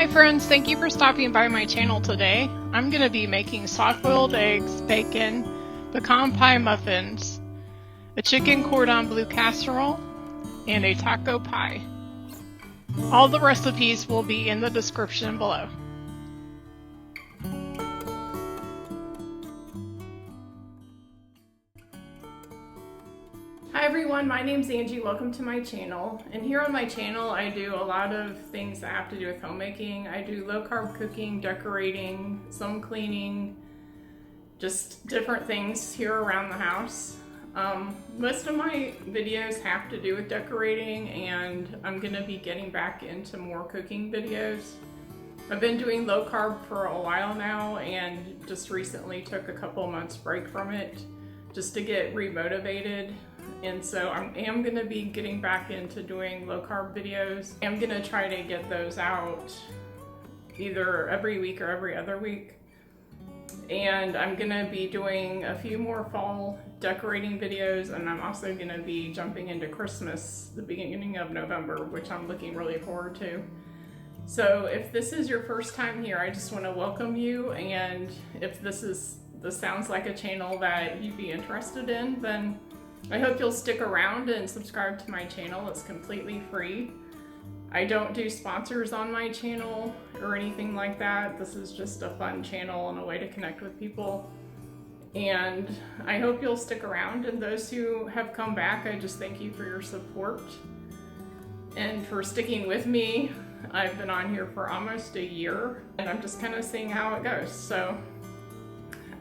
Hi friends, thank you for stopping by my channel today. I'm going to be making soft-boiled eggs, bacon, pecan pie muffins, a chicken cordon bleu casserole, and a taco pie. All the recipes will be in the description below. Hi everyone, my name's Angie. Welcome to my channel. And here on my channel I do a lot of things that have to do with homemaking. I do low-carb cooking, decorating, some cleaning, just different things here around the house. Most of my videos have to do with decorating, and I'm going to be getting back into more cooking videos. I've been doing low-carb for a while now and just recently took a couple months break from it just to get remotivated. And so I am going to be getting back into doing low-carb videos. I'm going to try to get those out either every week or every other week. And I'm going to be doing a few more fall decorating videos, and I'm also going to be jumping into Christmas the beginning of November, which I'm looking really forward to. So if this is your first time here, I just want to welcome you, and if this sounds like a channel that you'd be interested in, then I hope you'll stick around and subscribe to my channel. It's completely free. I don't do sponsors on my channel or anything like that. This is just a fun channel and a way to connect with people. And I hope you'll stick around. And those who have come back, I just thank you for your support and for sticking with me. I've been on here for almost a year, and I'm just kind of seeing how it goes. So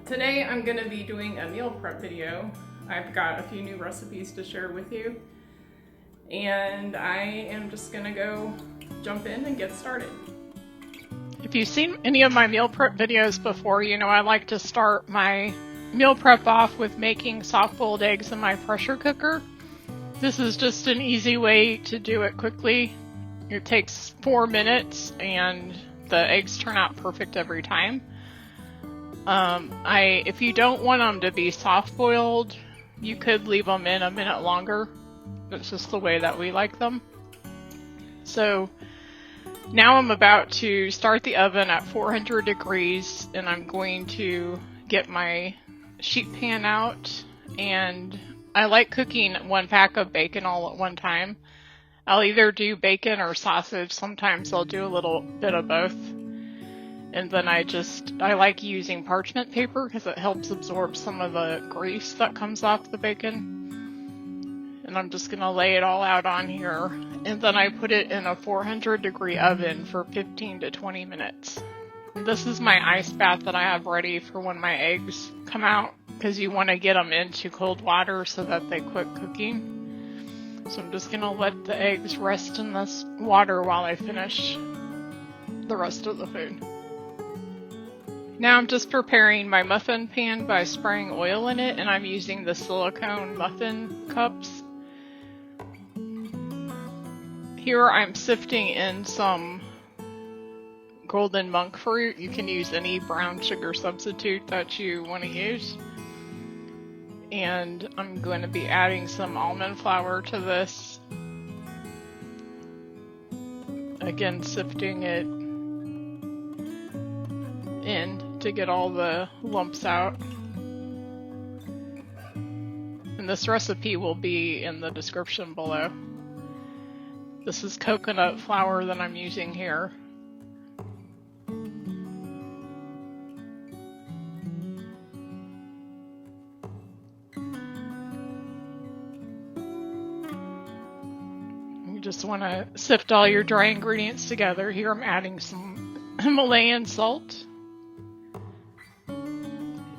today I'm going to be doing a meal prep video. I've got a few new recipes to share with you, and I am just gonna go jump in and get started. If you've seen any of my meal prep videos before, you know I like to start my meal prep off with making soft-boiled eggs in my pressure cooker. This is just an easy way to do it quickly. It takes 4 minutes and the eggs turn out perfect every time. If you don't want them to be soft-boiled, you could leave them in a minute longer. It's just the way that we like them. So now I'm about to start the oven at 400 degrees, and I'm going to get my sheet pan out. And I like cooking 1 pack of bacon all at one time. I'll either do bacon or sausage. Sometimes I'll do a little bit of both. And then I like using parchment paper because it helps absorb some of the grease that comes off the bacon. And I'm just going to lay it all out on here. And then I put it in a 400 degree oven for 15 to 20 minutes. And this is my ice bath that I have ready for when my eggs come out, because you want to get them into cold water so that they quit cooking. So I'm just going to let the eggs rest in this water while I finish the rest of the food. Now I'm just preparing my muffin pan by spraying oil in it, and I'm using the silicone muffin cups. Here I'm sifting in some golden monk fruit. You can use any brown sugar substitute that you want to use. And I'm going to be adding some almond flour to this. Again, sifting it in to get all the lumps out. And this recipe will be in the description below. This is coconut flour that I'm using here. You just want to sift all your dry ingredients together. Here I'm adding some Himalayan salt.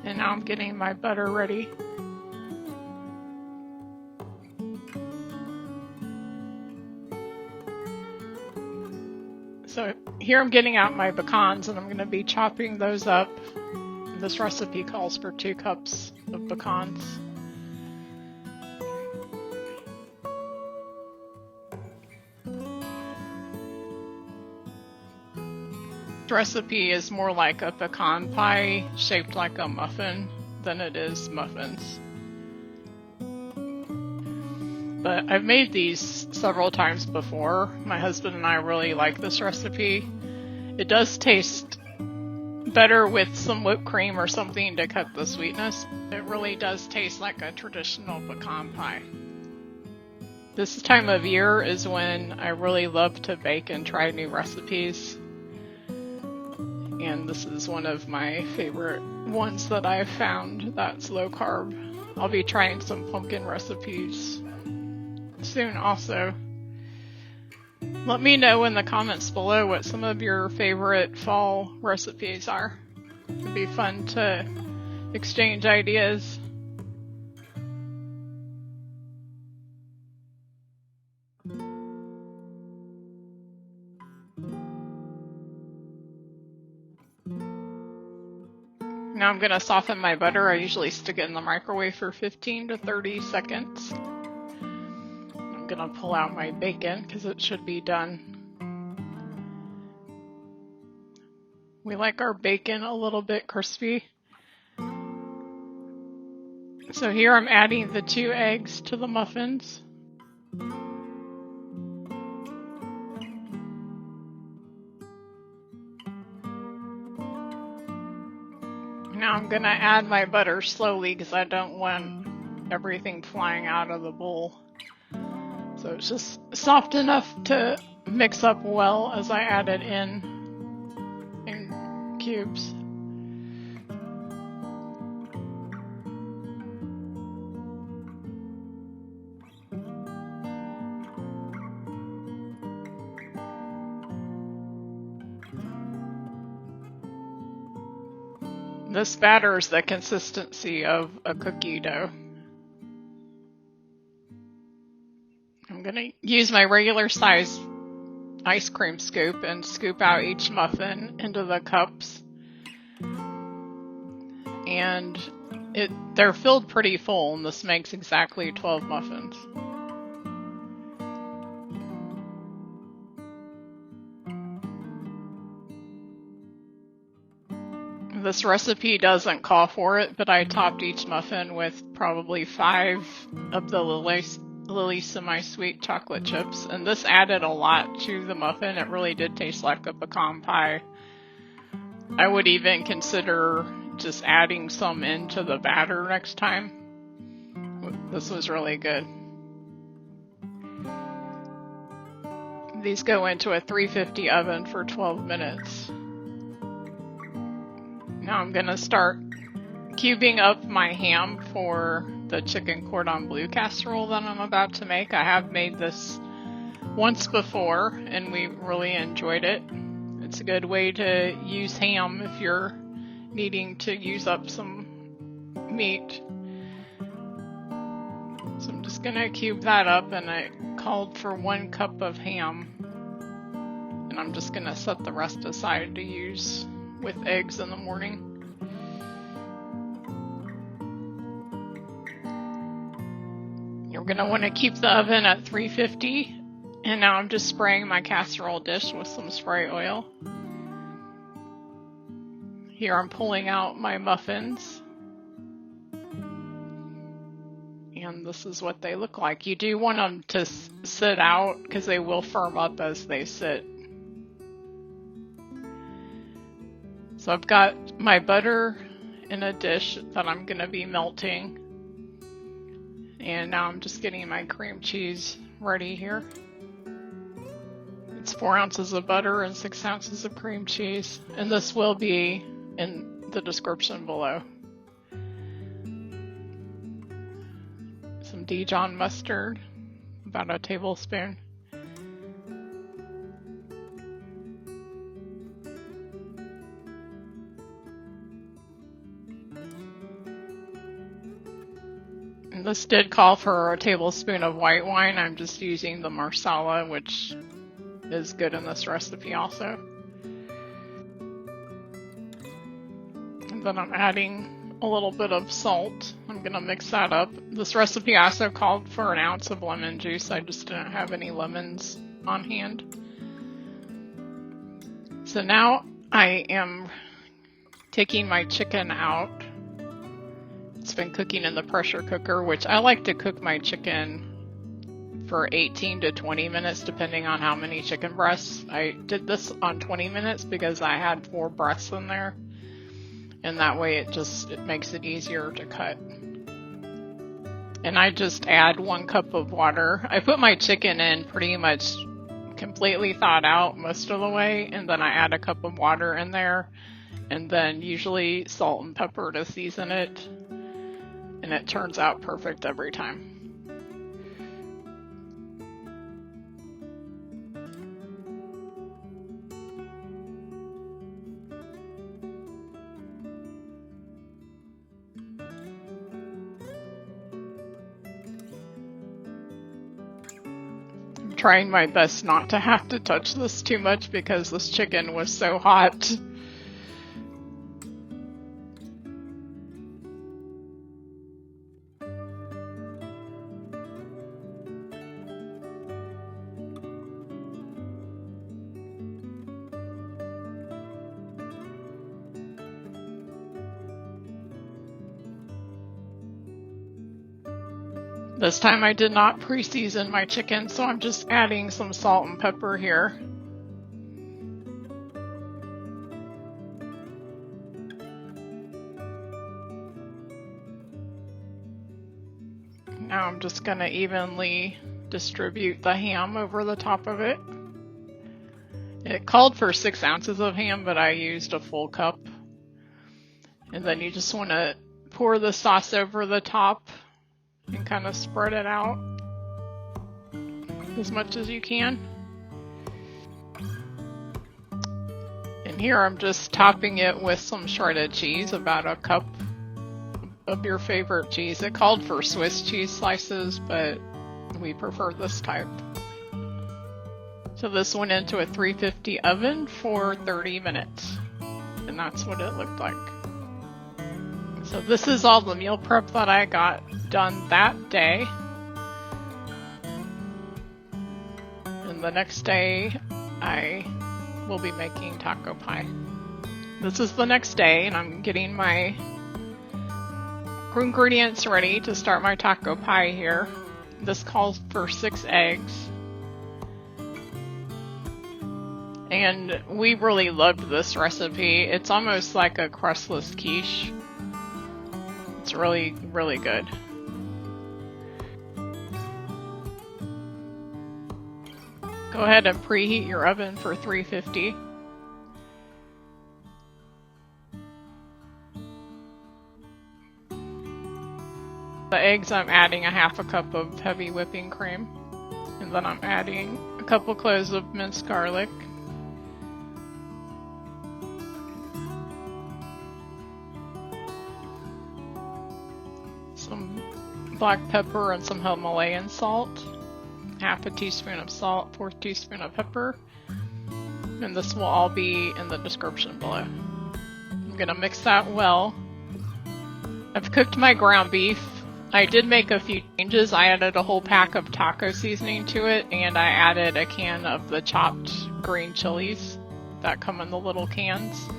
And now I'm getting my butter ready. So here I'm getting out my pecans, and I'm going to be chopping those up. This recipe calls for 2 cups of pecans. This recipe is more like a pecan pie shaped like a muffin than it is muffins. But I've made these several times before. My husband and I really like this recipe. It does taste better with some whipped cream or something to cut the sweetness. It really does taste like a traditional pecan pie. This time of year is when I really love to bake and try new recipes. And this is one of my favorite ones that I've found that's low carb. I'll be trying some pumpkin recipes soon also. Let me know in the comments below what some of your favorite fall recipes are. It'd be fun to exchange ideas. Now I'm going to soften my butter. I usually stick it in the microwave for 15 to 30 seconds. I'm going to pull out my bacon because it should be done. We like our bacon a little bit crispy. So here I'm adding the 2 eggs to the muffins. Now I'm going to add my butter slowly because I don't want everything flying out of the bowl. So it's just soft enough to mix up well as I add it in cubes. This batter is the consistency of a cookie dough. I'm going to use my regular size ice cream scoop and scoop out each muffin into the cups. And they're filled pretty full, and this makes exactly 12 muffins. This recipe doesn't call for it, but I topped each muffin with probably 5 of the Lillys semi-sweet chocolate chips, and this added a lot to the muffin. It really did taste like a pecan pie. I would even consider just adding some into the batter next time. This was really good. These go into a 350 oven for 12 minutes. Now I'm going to start cubing up my ham for the chicken cordon bleu casserole that I'm about to make. I have made this once before and we really enjoyed it. It's a good way to use ham if you're needing to use up some meat. So I'm just going to cube that up, and I called for 1 cup of ham. And I'm just going to set the rest aside to use with eggs in the morning. You're going to want to keep the oven at 350. And now I'm just spraying my casserole dish with some spray oil. Here I'm pulling out my muffins. And this is what they look like. You do want them to sit out because they will firm up as they sit. So I've got my butter in a dish that I'm going to be melting. And now I'm just getting my cream cheese ready here. It's 4 ounces of butter and 6 ounces of cream cheese. And this will be in the description below. Some Dijon mustard, about a tablespoon. And this did call for a tablespoon of white wine. I'm just using the Marsala, which is good in this recipe also. And then I'm adding a little bit of salt. I'm going to mix that up. This recipe also called for 1 ounce of lemon juice. I just didn't have any lemons on hand. So now I am taking my chicken out. It's been cooking in the pressure cooker, which I like to cook my chicken for 18 to 20 minutes depending on how many chicken breasts. I did this on 20 minutes because I had 4 breasts in there, and that way it makes it easier to cut. And I just add 1 cup of water. I put my chicken in pretty much completely thawed out most of the way, and then I add a cup of water in there, and then usually salt and pepper to season it, and it turns out perfect every time. Trying my best not to have to touch this too much because this chicken was so hot. This time I did not pre-season my chicken, so I'm just adding some salt and pepper here. Now I'm just going to evenly distribute the ham over the top of it. It called for 6 ounces of ham, but I used a full cup. And then you just want to pour the sauce over the top and kind of spread it out as much as you can. And here I'm just topping it with some shredded cheese, about a cup of your favorite cheese. It called for Swiss cheese slices, but we prefer this type. So this went into a 350 oven for 30 minutes, and that's what it looked like. So this is all the meal prep that I got done that day. And the next day I will be making taco pie. This is the next day, and I'm getting my ingredients ready to start my taco pie here. This calls for 6 eggs. And we really loved this recipe. It's almost like a crustless quiche. It's really, really good. Go ahead and preheat your oven for 350. The eggs, I'm adding a half a cup of heavy whipping cream. And then I'm adding a couple cloves of minced garlic. Some black pepper and some Himalayan salt. Half a teaspoon of salt, 1/4 teaspoon of pepper. And this will all be in the description below. I'm gonna mix that well. I've cooked my ground beef. I did make a few changes. I added a whole pack of taco seasoning to it, and I added a can of the chopped green chilies that come in the little cans.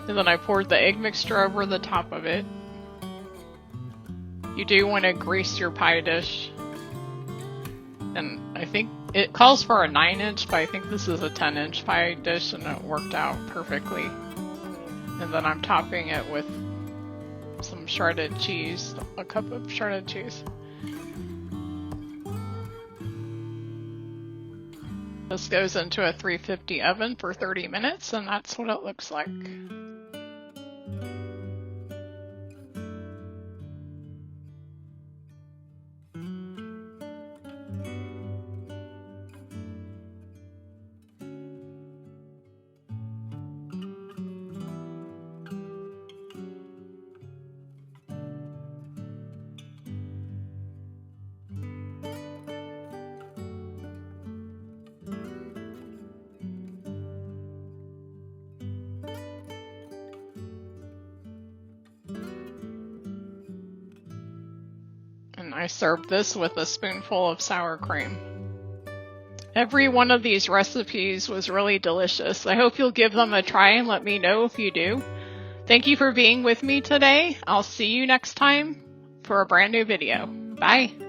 And then I poured the egg mixture over the top of it. You do want to grease your pie dish. And I think it calls for a 9-inch, but I think this is a 10-inch pie dish, and it worked out perfectly. And then I'm topping it with some shredded cheese, a cup of shredded cheese. This goes into a 350 oven for 30 minutes, and that's what it looks like. And I served this with a spoonful of sour cream. Every one of these recipes was really delicious. I hope you'll give them a try and let me know if you do. Thank you for being with me today. I'll see you next time for a brand new video. Bye!